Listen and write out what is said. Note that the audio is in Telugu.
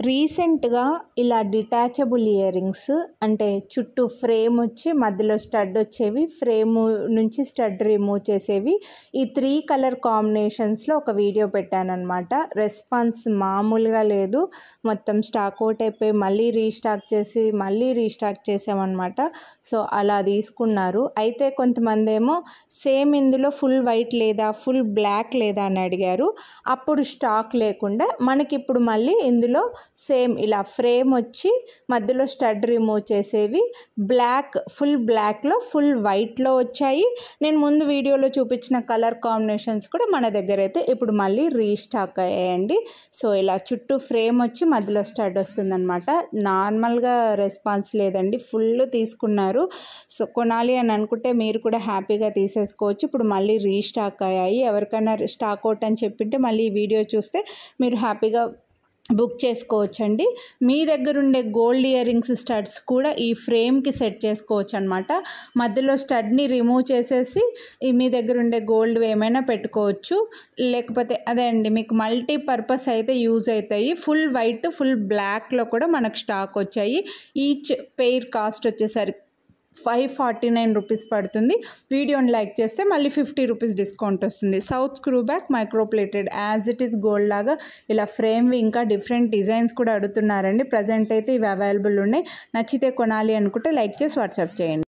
రీసెంట్‌గా ఇలా డిటాచబుల్ ఇయర్ రింగ్స్ అంటే చుట్టూ ఫ్రేమ్ వచ్చి మధ్యలో స్టడ్ వచ్చేవి, ఫ్రేము నుంచి స్టడ్ రిమూవ్ చేసేవి, ఈ 3 కలర్ కాంబినేషన్స్‌లో ఒక వీడియో పెట్టానన్నమాట. రెస్పాన్స్ మామూలుగా లేదు. మొత్తం స్టాక్ అవుట్ అయిపోయి మళ్ళీ రీస్టాక్ చేసామన్నమాట. సో అలా తీసుకున్నారు. అయితే కొంతమందేమో సేమ్ ఇందులో ఫుల్ వైట్ లేదా, ఫుల్ బ్లాక్ లేదా అని అడిగారు. అప్పుడు స్టాక్ లేకుండా మనకిప్పుడు మళ్ళీ ఇందులో సేమ్ ఇలా ఫ్రేమ్ వచ్చి మధ్యలో స్టడ్ రిమూవ్ చేసేవి ఫుల్ బ్లాక్లో ఫుల్ వైట్లో వచ్చాయి. నేను ముందు వీడియోలో చూపించిన కలర్ కాంబినేషన్స్ కూడా మన దగ్గర అయితే ఇప్పుడు మళ్ళీ రీస్టాక్ అయ్యాయండి. సో ఇలా చుట్టూ ఫ్రేమ్ వచ్చి మధ్యలో స్టడ్ వస్తుందన్నమాట. నార్మల్గా రెస్పాన్స్ లేదండి, ఫుల్ తీసుకున్నారు. సో కొనాలి అని అనుకుంటే మీరు కూడా హ్యాపీగా తీసేసుకోవచ్చు. ఇప్పుడు మళ్ళీ రీస్టాక్ అయ్యాయి. ఎవరికైనా స్టాక్ అవుట్ అని చెప్పింటే మళ్ళీ ఈ వీడియో చూస్తే మీరు హ్యాపీగా బుక్ చేసుకోవచ్చండి. మీ దగ్గర ఉండే గోల్డ్ ఇయర్ రింగ్స్ స్టడ్స్ కూడా ఈ ఫ్రేమ్కి సెట్ చేసుకోవచ్చు అనమాట. మధ్యలో స్టడ్ని రిమూవ్ చేసేసి మీ దగ్గర ఉండే గోల్డ్ ఏమైనా పెట్టుకోవచ్చు. లేకపోతే అదే అండి, మీకు మల్టీపర్పస్ అయితే యూజ్ అవుతాయి. ఫుల్ వైట్ ఫుల్ బ్లాక్లో కూడా మనకు స్టాక్ వచ్చాయి. ఈచ్ పెయిర్ కాస్ట్ వచ్చేసరికి 549 రూపీస్ పడుతుంది. వీడియోని లైక్ చేస్తే మళ్ళీ 50 రూపీస్ డిస్కౌంట్ వస్తుంది. South screw back microplated as it is gold లాగా ఇలా ఫ్రేమ్వి ఇంకా డిఫరెంట్ డిజైన్స్ కూడా అడుగుతున్నారండి. ప్రజెంట్ అయితే ఇవి అవైలబుల్ ఉన్నాయి. నచ్చితే కొనాలి అనుకుంటే లైక్ చేసి వాట్సాప్ చేయండి.